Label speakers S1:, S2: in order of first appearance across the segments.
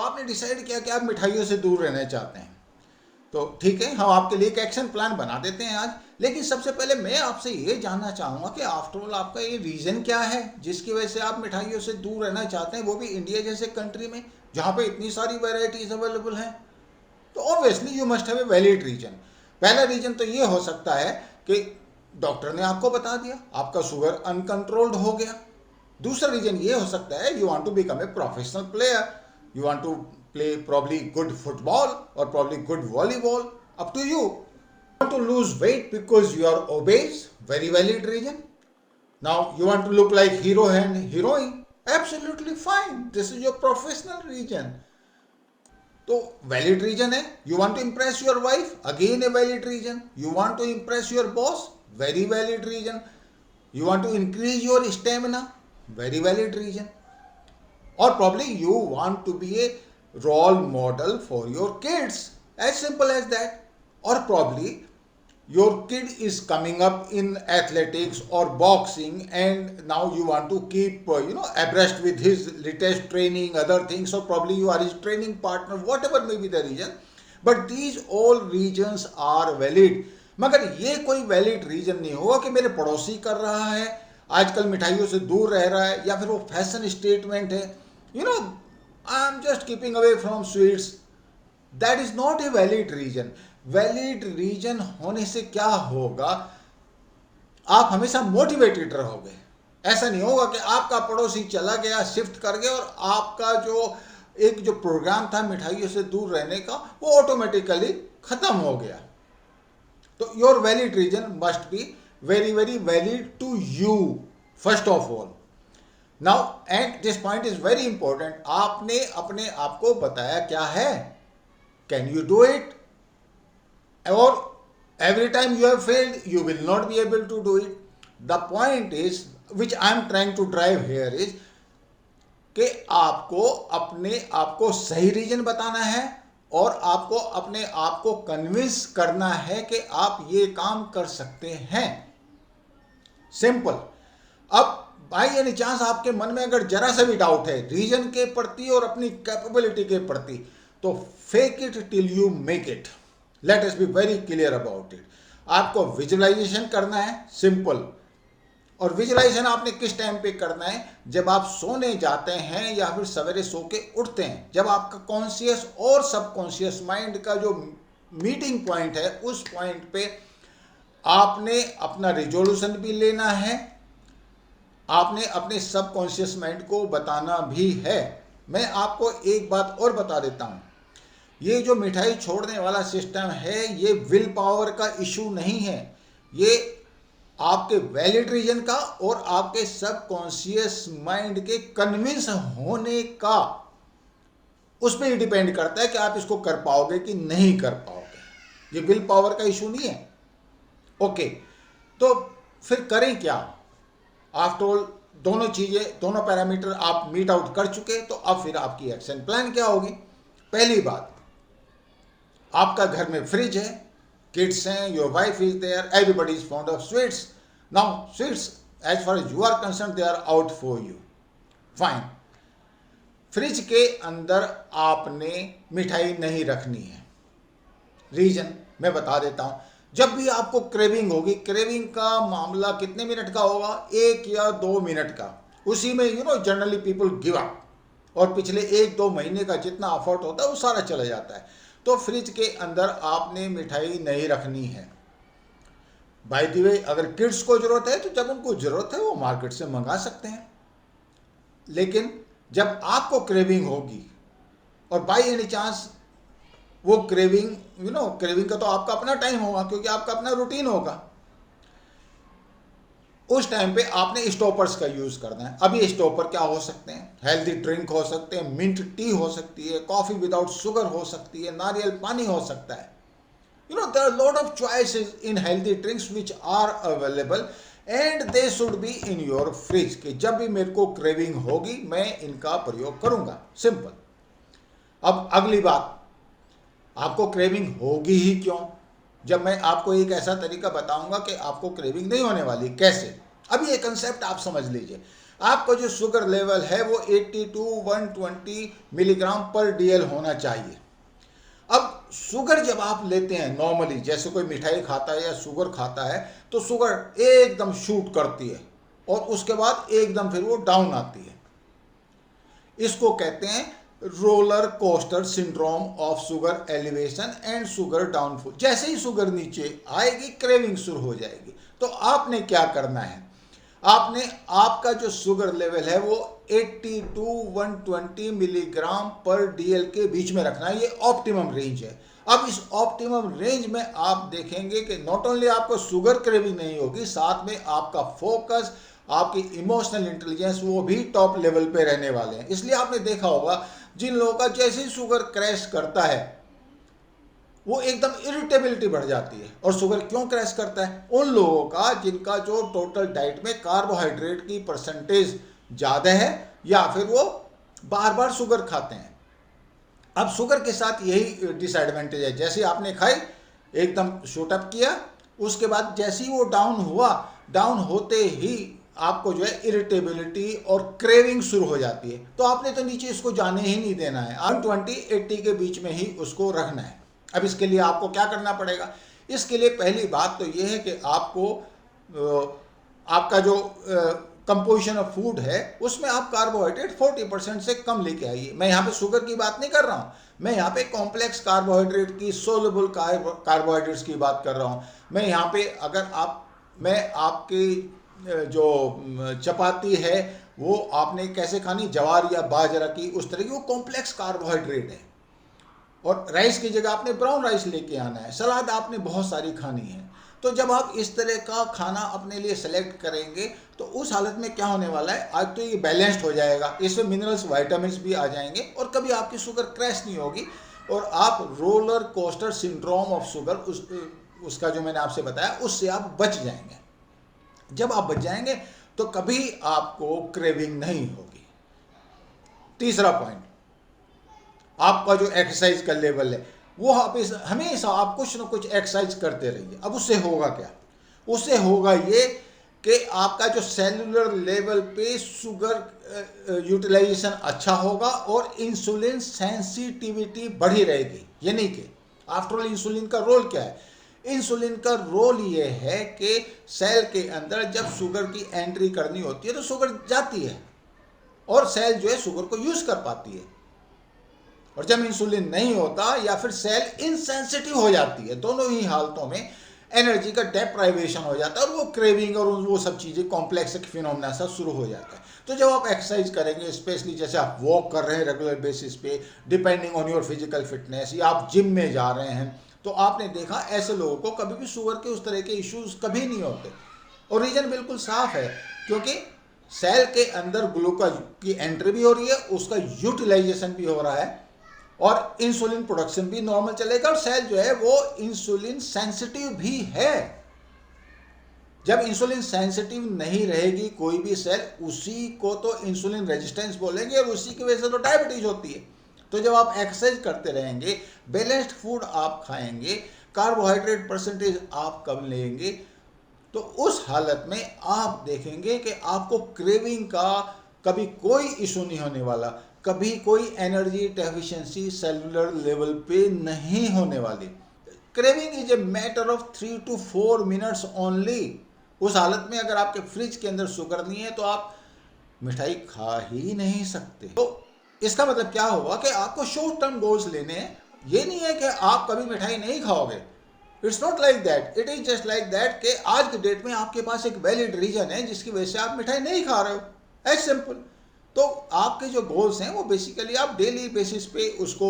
S1: तो आपने डिसाइड किया कि आप मिठाइयों से दूर रहना चाहते हैं। तो ठीक है, हम आपके लिए एक एक्शन प्लान बना देते हैं आज। लेकिन सबसे पहले मैं आपसे ये जानना चाहूँगा कि आफ्टर ऑल आपका ये रीज़न क्या है जिसकी वजह से आप मिठाइयों से दूर रहना चाहते हैं, वो भी इंडिया जैसे कंट्री में जहाँ पे इतनी सारी वैरायटीज़ अवेलेबल हैं। तो obviously you must have a valid reason. पहला रीजन तो ये हो सकता है कि डॉक्टर ने आपको बता दिया, आपका शुगर अनकंट्रोल्ड हो गया। दूसरा रीजन ये हो सकता है you want to become a professional player, you want to play probably good football और probably good volleyball, up to you. Want to lose weight because you are obese, very valid reason. Now you want to look like hero and heroine, absolutely fine, this is your professional reason. तो valid reason है। You want to impress your wife, again a valid reason. You want to impress your boss, very valid reason. You want to increase your stamina, very valid reason. और probably you want to be a role model for your kids, as simple as that. और probably your kid is coming up in athletics or boxing and now you want to keep abreast with his latest training, other things, or probably you are his training partner, whatever may be the reason, but these all reasons are valid. मगर ये कोई valid reason नहीं होगा कि मेरे पड़ोसी कर रहा है, आजकल मिठाइयों से दूर रह रहा है, या फिर वो फैशन स्टेटमेंट है, I am just keeping away from sweets. That is not a valid reason. Valid reason होने से क्या होगा, आप हमेशा मोटिवेटेड रहोगे। ऐसा नहीं होगा कि आपका पड़ोसी चला गया, शिफ्ट कर गया, और आपका जो प्रोग्राम था मिठाइयों से दूर रहने का वो ऑटोमेटिकली खत्म हो गया। तो your valid reason must be very very valid to you first of all. Now and this point is very important, आपने अपने आप को बताया क्या है, can you do it, or every time you have failed you will not be able to do it. The point is which I am trying to drive here is कि आपको अपने आप को सही रीजन बताना है और आपको अपने आप को कन्विंस करना है कि आप ये काम कर सकते हैं। सिंपल। अब बाई एनी चांस आपके मन में अगर जरा सा भी डाउट है रीजन के प्रति और अपनी कैपेबिलिटी के प्रति, तो fake it till you make it. Let us be very clear about it. आपको विजुअलाइजेशन करना है, सिंपल। और विजुअलाइजेशन आपने किस टाइम पे करना है, जब आप सोने जाते हैं या फिर सवेरे सो के उठते हैं, जब आपका कॉन्शियस और सबकॉन्शियस माइंड का जो मीटिंग पॉइंट है उस पॉइंट पे आपने अपना रिजोल्यूशन भी लेना है, आपने अपने सबकॉन्शियस माइंड को बताना भी है। मैं आपको एक बात और बता देता हूं, ये जो मिठाई छोड़ने वाला सिस्टम है ये विल पावर का इशू नहीं है, ये आपके वैलिड रीजन का और आपके सबकॉन्शियस माइंड के कन्विंस होने का, उस पर ही डिपेंड करता है कि आप इसको कर पाओगे कि नहीं कर पाओगे। ये विल पावर का इशू नहीं है। ओके, तो फिर करें क्या? आफ्टर ऑल दोनों चीजें, दोनों पैरामीटर आप मीट आउट कर चुके, तो अब फिर आपकी एक्शन प्लान क्या होगी? पहली बात, आपका घर में फ्रिज है, किड्स हैं, your wife is there, everybody is fond of sweets. Now sweets as far as you are concern they are out for you, fine. Fridge के अंदर आपने मिठाई नहीं रखनी है। रीजन मैं बता देता हूं, जब भी आपको क्रेविंग होगी, क्रेविंग का मामला कितने मिनट का होगा? 1 या 2 मिनट का। उसी में जनरली पीपल गिव अप, और पिछले 1-2 महीने का जितना एफर्ट होता है वो सारा चला जाता है। तो फ्रिज के अंदर आपने मिठाई नहीं रखनी है। बाय द वे, अगर किड्स को जरूरत है तो जब उनको जरूरत है वो मार्केट से मंगा सकते हैं, लेकिन जब आपको क्रेविंग होगी और बाय एनी चांस वो क्रेविंग क्रेविंग का तो आपका अपना टाइम होगा क्योंकि आपका अपना रूटीन होगा, उस टाइम पे आपने स्टॉपर्स का यूज करना है। अब ये स्टॉपर क्या हो सकते हैं? हेल्दी ड्रिंक हो सकते हैं, मिंट टी हो सकती है, कॉफी विदाउट शुगर हो सकती है, नारियल पानी हो सकता है। there are lot of choices in healthy drinks which are available and they should be in your fridge कि जब भी मेरे को क्रेविंग होगी मैं इनका प्रयोग करूंगा, सिंपल। अब अगली बात, आपको क्रेविंग होगी ही क्यों? जब मैं आपको एक ऐसा तरीका बताऊंगा कि आपको क्रेविंग नहीं होने वाली। कैसे? अब ये कंसेप्ट आप समझ लीजिए। आपका जो शुगर लेवल है वो 80 टू 120 मिलीग्राम पर डीएल होना चाहिए। अब शुगर जब आप लेते हैं नॉर्मली, जैसे कोई मिठाई खाता है या शुगर खाता है, तो शुगर एकदम शूट करती है और उसके बाद एकदम फिर वो डाउन आती है। इसको कहते हैं roller coaster syndrome of sugar elevation and sugar downfall. जैसे ही शुगर नीचे आएगी क्रेविंग शुरू हो जाएगी। तो आपने क्या करना है, आपने आपका जो शुगर लेवल है वो 80 टू 120 मिलीग्राम पर डीएल के बीच में रखना है। ये ऑप्टिमम रेंज है। अब इस ऑप्टिमम रेंज में आप देखेंगे कि नॉट ओनली आपको शुगर क्रेविंग नहीं होगी, साथ में आपका फोकस, आपकी इमोशनल इंटेलिजेंस वो भी टॉप लेवल पे रहने वाले हैं। इसलिए आपने देखा होगा जिन लोगों का जैसे ही शुगर क्रैश करता है वो एकदम इरिटेबिलिटी बढ़ जाती है। और शुगर क्यों क्रैश करता है? उन लोगों का जिनका जो टोटल डाइट में कार्बोहाइड्रेट की परसेंटेज ज़्यादा है या फिर वो बार बार शुगर खाते हैं। अब शुगर के साथ यही डिसएडवांटेज है, जैसे आपने खाई एकदम शूट अप किया, उसके बाद जैसे ही वो डाउन हुआ, डाउन होते ही आपको जो है इरिटेबिलिटी और क्रेविंग शुरू हो जाती है। तो आपने तो नीचे इसको जाने ही नहीं देना है, 120-80 के बीच में ही उसको रखना है। अब इसके लिए आपको क्या करना पड़ेगा? इसके लिए पहली बात तो ये है कि आपको आपका जो कंपोजिशन ऑफ फूड है उसमें आप कार्बोहाइड्रेट 40% से कम लेके आइए। मैं यहाँ पे शुगर की बात नहीं कर रहा हूँ, मैं यहाँ पे कॉम्प्लेक्स कार्बोहाइड्रेट की, सोलुबल कार्बोहाइड्रेट्स की बात कर रहा हूँ। मैं यहाँ पे मैं आपकी जो चपाती है वो आपने कैसे खानी, जवार या बाजरा की, उस तरह की, वो कॉम्प्लेक्स कार्बोहाइड्रेट है। और राइस की जगह आपने ब्राउन राइस लेके आना है। सलाद आपने बहुत सारी खानी है। तो जब आप इस तरह का खाना अपने लिए सेलेक्ट करेंगे तो उस हालत में क्या होने वाला है, आज तो ये बैलेंस्ड हो जाएगा, इसमें मिनरल्स, वाइटामिन भी आ जाएंगे और कभी आपकी शुगर क्रैश नहीं होगी और आप roller coaster syndrome of sugar उसका जो मैंने आपसे बताया उससे आप बच जाएंगे। जब आप बच जाएंगे तो कभी आपको क्रेविंग नहीं होगी। तीसरा पॉइंट, आपका जो एक्सरसाइज का लेवल है वो आप हमेशा आप कुछ ना कुछ एक्सरसाइज करते रहिए। अब उससे होगा क्या? उससे होगा ये कि आपका जो सेलुलर लेवल पे शुगर यूटिलाइजेशन अच्छा होगा और इंसुलिन सेंसिटिविटी बढ़ी रहेगी। ये नहीं कि आफ्टर ऑल इंसुलिन का रोल क्या है? इंसुलिन का रोल ये है कि सेल के अंदर जब शुगर की एंट्री करनी होती है तो शुगर जाती है और सेल जो है शुगर को यूज कर पाती है। और जब इंसुलिन नहीं होता या फिर सेल इनसेंसिटिव हो जाती है, दोनों ही हालतों में एनर्जी का डेप्राइवेशन हो जाता है और वो क्रेविंग और वो सब चीज़ें कॉम्प्लेक्स फिनोमेना सा शुरू हो जाता है। तो जब आप एक्सरसाइज करेंगे, स्पेशली जैसे आप वॉक कर रहे हैं रेगुलर बेसिस पे, depending on your physical fitness, या आप जिम में जा रहे हैं, तो आपने देखा ऐसे लोगों को कभी भी शुगर के उस तरह के इश्यूज कभी नहीं होते। और रीजन बिल्कुल साफ है, क्योंकि सेल के अंदर ग्लूकोज की एंट्री भी हो रही है, उसका यूटिलाइजेशन भी हो रहा है और इंसुलिन प्रोडक्शन भी नॉर्मल चलेगा और सेल जो है वो इंसुलिन सेंसिटिव भी है। जब इंसुलिन सेंसिटिव नहीं रहेगी कोई भी सेल, उसी को तो इंसुलिन रेजिस्टेंस बोलेंगे और उसी की वजह से तो डायबिटीज होती है। तो जब आप एक्सरसाइज करते रहेंगे, बैलेंस्ड फूड आप खाएंगे, कार्बोहाइड्रेट परसेंटेज आप कम लेंगे, तो उस हालत में आप देखेंगे कि आपको क्रेविंग का कभी कोई इशू नहीं होने वाला, कभी कोई एनर्जी डेफिशिएंसी सेलुलर लेवल पे नहीं होने वाली। Craving is a matter of 3 to 4 minutes only. उस हालत में अगर आपके फ्रिज के अंदर शुगर नहीं है तो आप मिठाई खा ही नहीं सकते। तो इसका मतलब क्या हुआ कि आपको शॉर्ट टर्म गोल्स लेने हैं। ये नहीं है कि आप कभी मिठाई नहीं खाओगे, it's not like that. It is just like that कि आज के डेट में आपके पास एक वैलिड रीजन है जिसकी वजह से आप मिठाई नहीं खा रहे हो, एज सिंपल। तो आपके जो गोल्स हैं वो बेसिकली आप डेली बेसिस पे उसको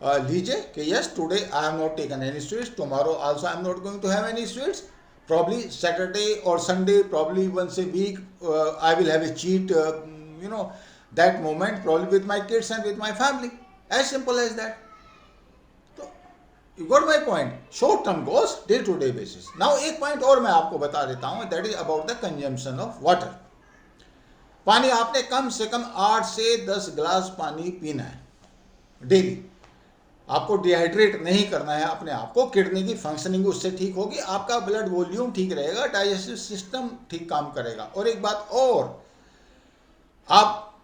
S1: लीजिए कि yes today I have not taken any sweets, tomorrow also I am not going to have any sweets, probably Saturday और Sunday, probably once a week I will have a cheat, that moment probably with my kids and with my family, as simple as that. So you got my point, short term goals, day to day basis. Now एक point और मैं आपको बता देता हूँ, that is about the consumption of water. पानी आपने कम से कम 8 से 10 गिलास पानी पीना है डेली। आपको डिहाइड्रेट नहीं करना है अपने आप को, किडनी की फंक्शनिंग उससे ठीक होगी, आपका ब्लड वॉल्यूम ठीक रहेगा, डाइजेस्टिव सिस्टम ठीक काम करेगा। और एक बात और, आप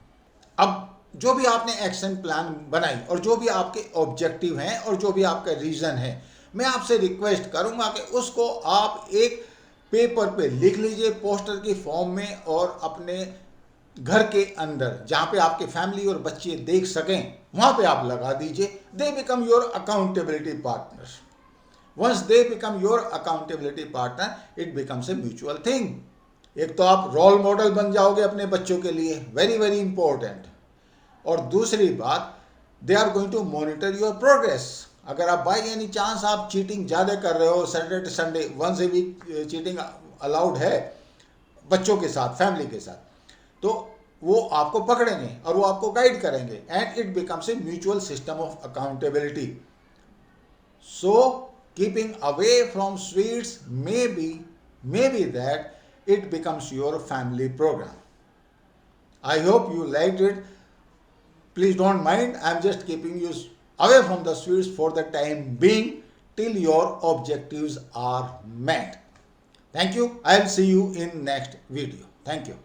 S1: अब जो भी आपने एक्शन प्लान बनाई और जो भी आपके ऑब्जेक्टिव हैं और जो भी आपका रीज़न है, मैं आपसे रिक्वेस्ट करूंगा कि उसको आप एक पेपर पे लिख लीजिए पोस्टर की फॉर्म में, और अपने घर के अंदर जहाँ पे आपके फैमिली और बच्चे देख सकें वहाँ पे आप लगा दीजिए. They become your accountability partners. Once they become your accountability partner, it becomes a mutual thing. एक तो आप रोल मॉडल बन जाओगे अपने बच्चों के लिए, वेरी वेरी इंपॉर्टेंट. और दूसरी बात, they are going to monitor your progress. अगर आप बाई एनी चांस आप चीटिंग ज़्यादा कर रहे हो, Saturday Sunday once a week cheating allowed है बच्चों के साथ, फैमिली के साथ, तो वो आपको पकड़ेंगे और वो आपको गाइड करेंगे, and it becomes a mutual system of accountability. So keeping away from sweets may be that it becomes your family program. I hope you liked it. Please don't mind, I'm just keeping you away from the sweets for the time being till your objectives are met. Thank you. I'll see you in next video. Thank you.